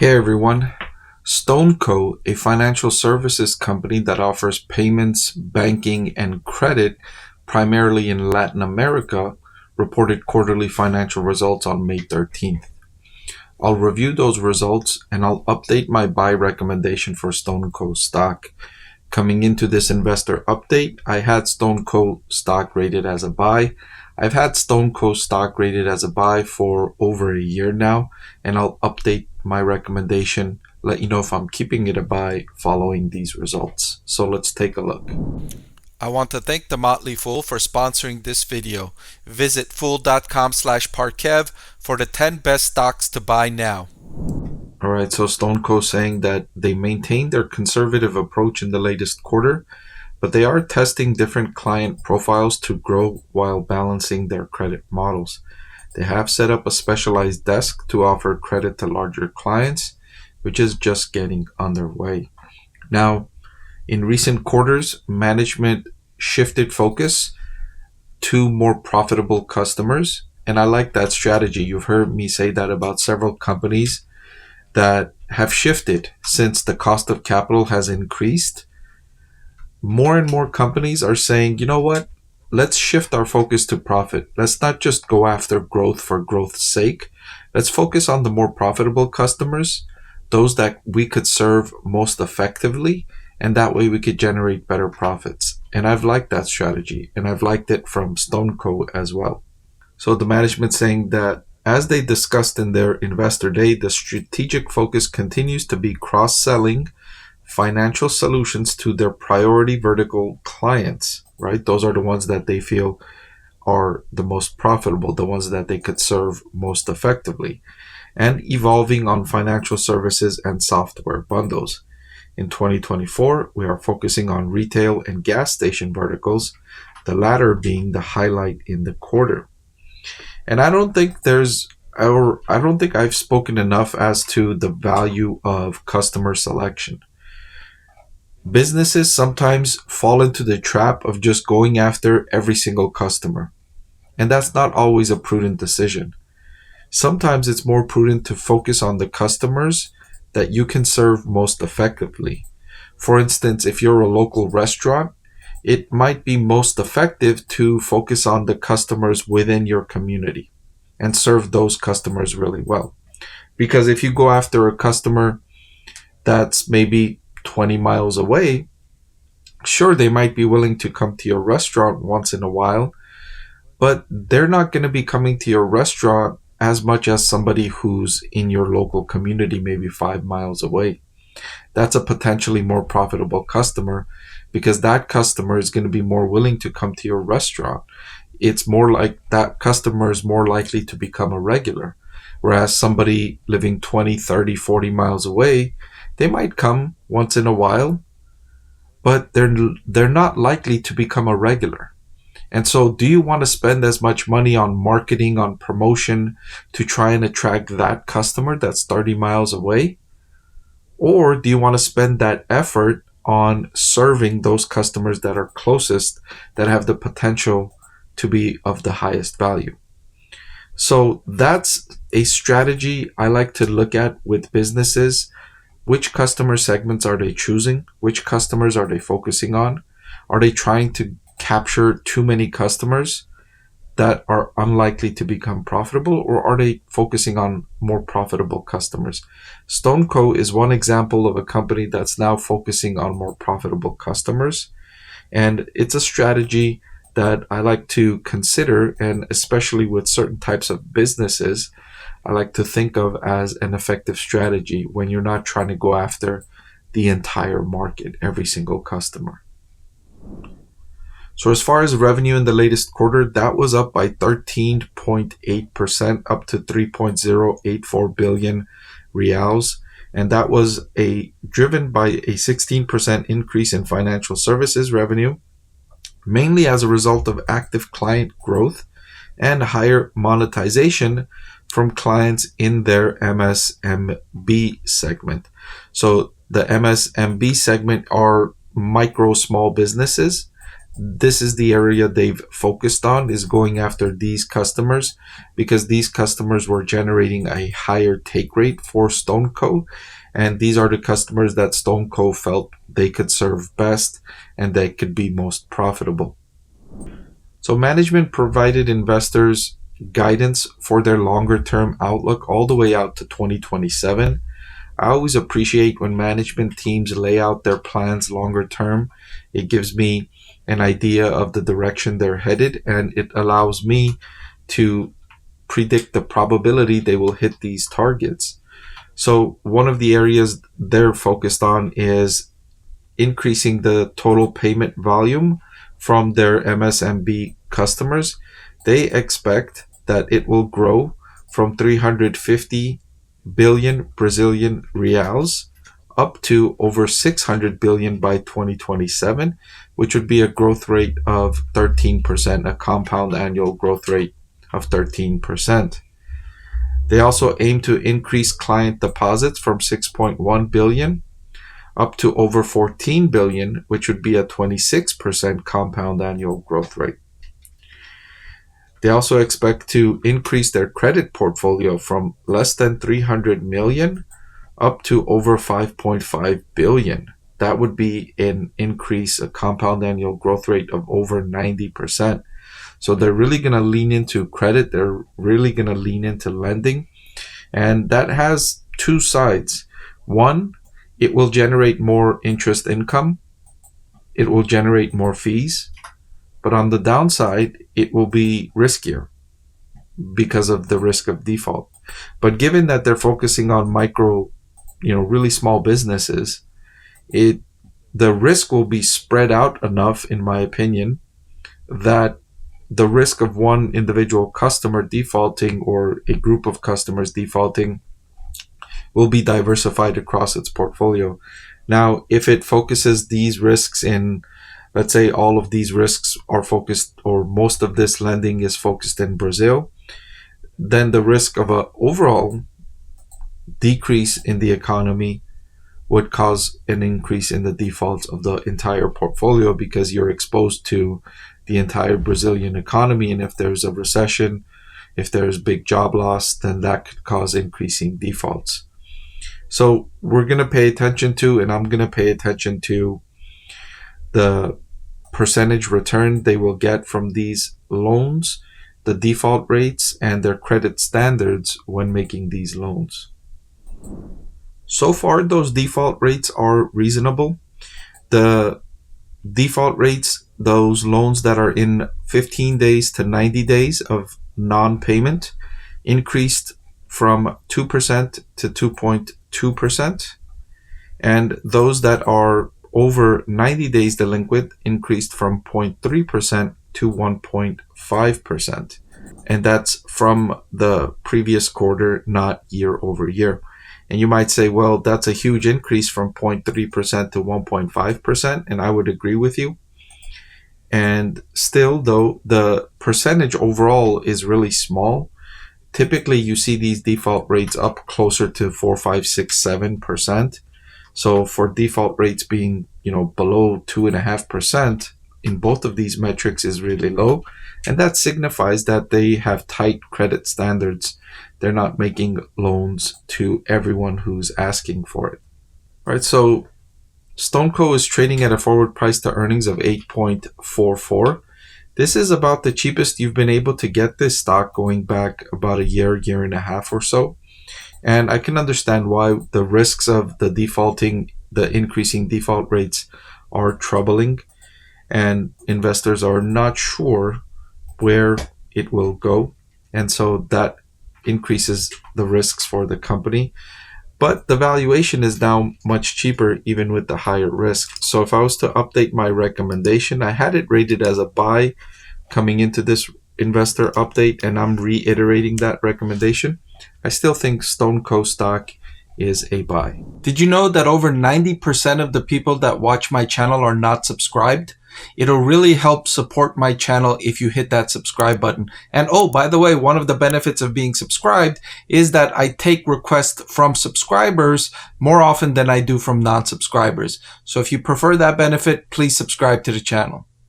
Hey everyone, Stoneco, a financial services company that offers payments, banking, and credit primarily in Latin America, reported quarterly financial results on May 13th. I'll review those results and I'll update my buy recommendation for Stoneco stock. Coming into this investor update, I had Stoneco stock rated as a buy. I've had Stoneco stock rated as a buy for over a year now, and I'll update my recommendation, let you know if I'm keeping it a buy following these results. So let's take a look. I want to thank the Motley Fool for sponsoring this video. Visit fool.com/Parkev for the 10 best stocks to buy now. Alright, so Stoneco saying that they maintain their conservative approach in the latest quarter, but they are testing different client profiles to grow while balancing their credit models. They have set up a specialized desk to offer credit to larger clients, which is just getting underway. Now, in recent quarters, management shifted focus to more profitable customers, and I like that strategy. You've heard me say that about several companies that have shifted since the cost of capital has increased. More and more companies are saying, you know what? Let's shift our focus to profit. Let's not just go after growth for growth's sake. Let's focus on the more profitable customers, those that we could serve most effectively, and that way we could generate better profits. And I've liked that strategy, and I've liked it from Stoneco as well. So the management saying that as they discussed in their investor day, the strategic focus continues to be cross-selling financial solutions to their priority vertical clients, right? Those are the ones that they feel are the most profitable, the ones that they could serve most effectively, and evolving on financial services and software bundles. In 2024, we are focusing on retail and gas station verticals, the latter being the highlight in the quarter. And I don't think I've spoken enough as to the value of customer selection. Businesses sometimes fall into the trap of just going after every single customer, and that's not always a prudent decision. Sometimes it's more prudent to focus on the customers that you can serve most effectively. For instance, if you're a local restaurant, it might be most effective to focus on the customers within your community and serve those customers really well. Because if you go after a customer that's maybe 20 miles away, sure, they might be willing to come to your restaurant once in a while, but they're not going to be coming to your restaurant as much as somebody who's in your local community, maybe 5 miles away. That's a potentially more profitable customer because that customer is going to be more willing to come to your restaurant. It's more like that customer is more likely to become a regular. Whereas somebody living 20, 30, 40 miles away, they might come once in a while, but they're not likely to become a regular. And so do you want to spend as much money on marketing, on promotion to try and attract that customer that's 30 miles away? Or do you want to spend that effort on serving those customers that are closest, that have the potential to be of the highest value? So that's a strategy I like to look at with businesses. Which customer segments are they choosing? Which customers are they focusing on? Are they trying to capture too many customers that are unlikely to become profitable, or are they focusing on more profitable customers? Stoneco is one example of a company that's now focusing on more profitable customers, and it's a strategy that I like to consider, and especially with certain types of businesses, I like to think of as an effective strategy when you're not trying to go after the entire market, every single customer. So as far as revenue in the latest quarter, that was up by 13.8%, up to 3.084 billion reals. And that was driven by a 16% increase in financial services revenue, mainly as a result of active client growth and higher monetization from clients in their MSMB segment. So the MSMB segment are micro small businesses this is the area they've focused on, is going after these customers, because these customers were generating a higher take rate for Stoneco, and these are the customers that Stoneco felt they could serve best and they could be most profitable. So management provided investors guidance for their longer term outlook all the way out to 2027. I always appreciate when management teams lay out their plans longer term. It gives me an idea of the direction they're headed, and it allows me to predict the probability they will hit these targets. So one of the areas they're focused on is increasing the total payment volume from their MSMB customers. They expect that it will grow from 350 billion Brazilian reals up to over 600 billion by 2027, which would be a growth rate of 13%, a compound annual growth rate of 13%. They also aim to increase client deposits from 6.1 billion up to over 14 billion, which would be a 26% compound annual growth rate. They also expect to increase their credit portfolio from less than 300 million up to over 5.5 billion. That would be an increase, a compound annual growth rate of over 90%. So they're really going to lean into credit. They're really going to lean into lending. And that has two sides. One, it will generate more interest income. It will generate more fees. But on the downside, it will be riskier because of the risk of default. But given that they're focusing on micro, really small businesses, the risk will be spread out enough, in my opinion, that the risk of one individual customer defaulting or a group of customers defaulting will be diversified across its portfolio. Now, if it focuses these risks in, let's say all of these risks are focused, or most of this lending is focused in Brazil, then the risk of an overall decrease in the economy would cause an increase in the defaults of the entire portfolio, because you're exposed to the entire Brazilian economy. And if there's a recession, if there's big job loss, then that could cause increasing defaults. So we're going to pay attention to, and I'm going to pay attention to, the percentage return they will get from these loans, the default rates, and their credit standards when making these loans. So far, those default rates are reasonable. The default rates, those loans that are in 15 days to 90 days of non-payment, increased from 2% to 2.2%. And those that are over 90 days delinquent increased from 0.3% to 1.5%. And that's from the previous quarter, not year over year. And you might say, well, that's a huge increase from 0.3% to 1.5%. And I would agree with you. And still, though, the percentage overall is really small. Typically, you see these default rates up closer to 4, 5, 6, 7%. So for default rates being, below 2.5% in both of these metrics is really low. And that signifies that they have tight credit standards. They're not making loans to everyone who's asking for it. All right, so Stoneco is trading at a forward price to earnings of 8.44. This is about the cheapest you've been able to get this stock going back about a year and a half or so. And I can understand why. The risks of the increasing default rates are troubling, and investors are not sure where it will go. And so that increases the risks for the company. But the valuation is now much cheaper, even with the higher risk. So if I was to update my recommendation, I had it rated as a buy coming into this investor update, and I'm reiterating that recommendation. I still think Stoneco stock is a buy. Did you know that over 90% of the people that watch my channel are not subscribed? It'll really help support my channel if you hit that subscribe button. And oh, by the way, one of the benefits of being subscribed is that I take requests from subscribers more often than I do from non-subscribers. So if you prefer that benefit, please subscribe to the channel.